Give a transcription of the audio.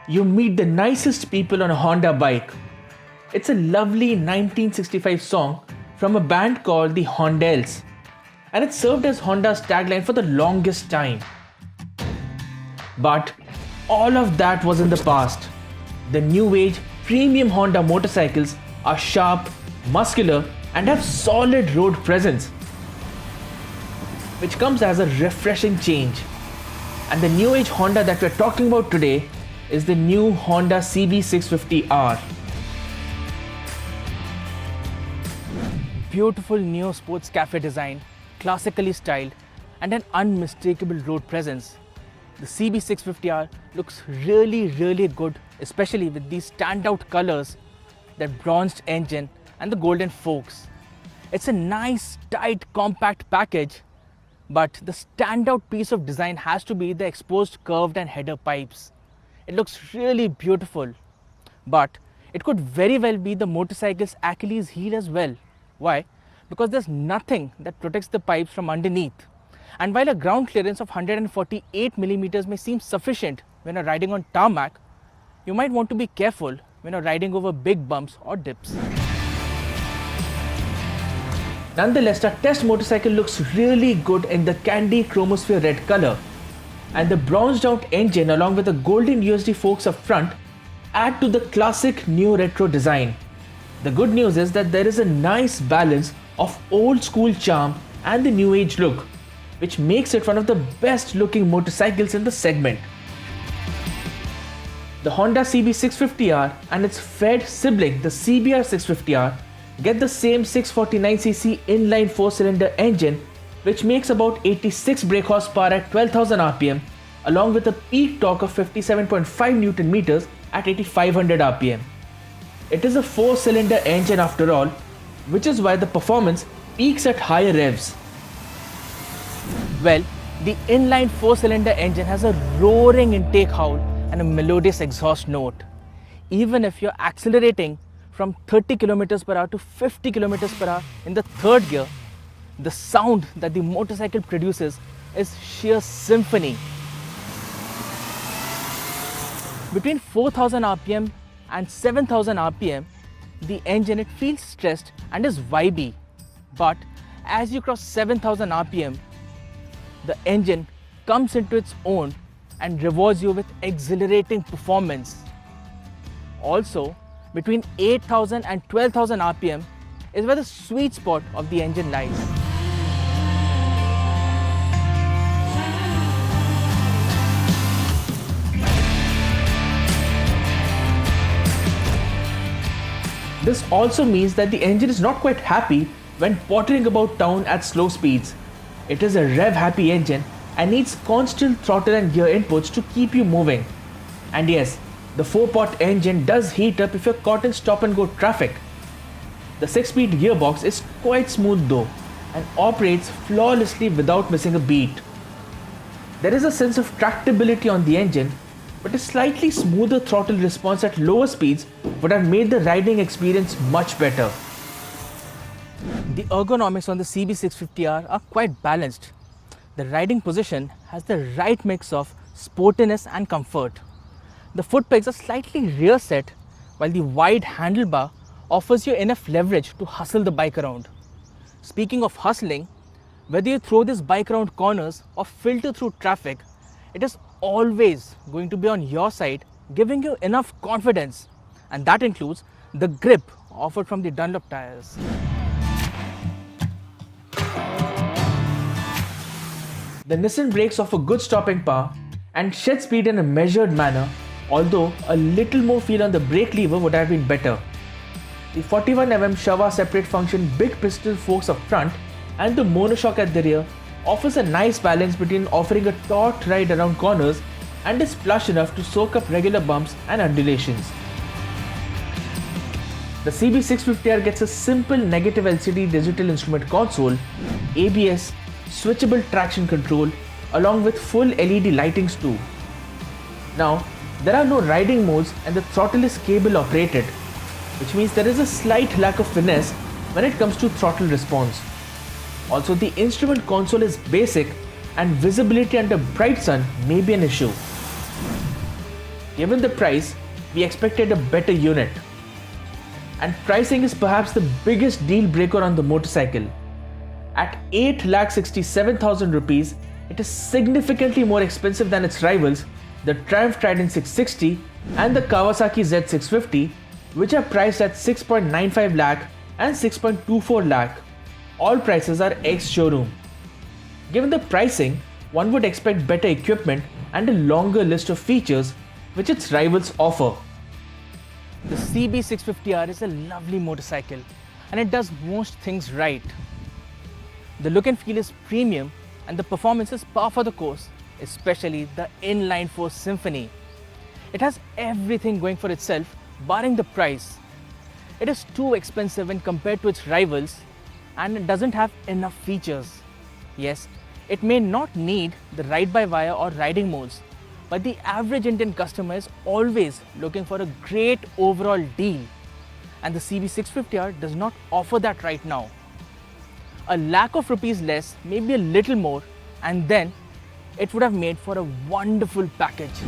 you meet the nicest people on a Honda bike. It's a lovely 1965 song from a band called the Hondells, and it served as Honda's tagline for the longest time. But all of that was in the past. The new age premium Honda motorcycles are sharp, muscular, and have solid road presence, which comes as a refreshing change. And the new age Honda that we're talking about today is the new Honda CB650R. Beautiful neo sports cafe design, classically styled, and an unmistakable road presence. The CB650R looks really good, especially with these standout colors, that bronzed engine and the golden forks. It's a nice, tight, compact package, but the standout piece of design has to be the exposed curved and header pipes. It looks really beautiful, but it could very well be the motorcycle's Achilles heel as well. Why? Because there's nothing that protects the pipes from underneath. And while a ground clearance of 148mm may seem sufficient when you're riding on tarmac, you might want to be careful when you're riding over big bumps or dips. Nonetheless, our test motorcycle looks really good in the candy chromosphere red color, and the bronzed out engine along with the golden USD forks up front add to the classic new retro design. The good news is that there is a nice balance of old school charm and the new age look, which makes it one of the best looking motorcycles in the segment. The Honda CB650R and its fed sibling, the CBR650R, get the same 649cc inline 4-cylinder engine, which makes about 86 brake horsepower at 12,000 rpm, along with a peak torque of 57.5 Nm at 8,500 rpm. It is a 4-cylinder engine after all, which is why the performance peaks at higher revs. Well, the inline 4-cylinder engine has a roaring intake howl and a melodious exhaust note. Even if you're accelerating from 30 km/h to 50 km/h in the third gear, the sound that the motorcycle produces is sheer symphony. Between 4,000 rpm and 7,000 rpm, the engine feels stressed and is vibey. But as you cross 7,000 rpm, the engine comes into its own and rewards you with exhilarating performance. Also, between 8,000 and 12,000 rpm is where the sweet spot of the engine lies. This also means that the engine is not quite happy when pottering about town at slow speeds. It is a rev-happy engine and needs constant throttle and gear inputs to keep you moving. And yes, the 4-pot engine does heat up if you're caught in stop-and-go traffic. The 6-speed gearbox is quite smooth though and operates flawlessly without missing a beat. There is a sense of tractability on the engine, but a slightly smoother throttle response at lower speeds would have made the riding experience much better. The ergonomics on the CB650R are quite balanced. The riding position has the right mix of sportiness and comfort. The foot pegs are slightly rear set, while the wide handlebar offers you enough leverage to hustle the bike around. Speaking of hustling, whether you throw this bike around corners or filter through traffic, it is always going to be on your side, giving you enough confidence, and that includes the grip offered from the Dunlop tires. The Nissan brakes offer good stopping power and shed speed in a measured manner, although a little more feel on the brake lever would have been better. The 41mm Shava separate function big pistol forks up front and the monoshock at the rear offers a nice balance between offering a taut ride around corners and is plush enough to soak up regular bumps and undulations. The CB650R gets a simple negative LCD digital instrument console, ABS, switchable traction control, along with full LED lightings too. Now, there are no riding modes and the throttle is cable operated, which means there is a slight lack of finesse when it comes to throttle response. Also, the instrument console is basic and visibility under bright sun may be an issue. Given the price, we expected a better unit. And pricing is perhaps the biggest deal breaker on the motorcycle. At 8,67,000 rupees, it is significantly more expensive than its rivals, the Triumph Trident 660 and the Kawasaki Z650, which are priced at 6.95 lakh and 6.24 lakh. All prices are ex-showroom. Given the pricing, one would expect better equipment and a longer list of features which its rivals offer. The CB650R is a lovely motorcycle and it does most things right. The look and feel is premium and the performance is par for the course, especially the inline 4 Symphony. It has everything going for itself barring the price. It is too expensive when compared to its rivals and it doesn't have enough features. Yes, it may not need the ride-by-wire or riding modes, but the average Indian customer is always looking for a great overall deal, and the CB650R does not offer that right now. A lakh of rupees less, maybe a little more, and then it would have made for a wonderful package.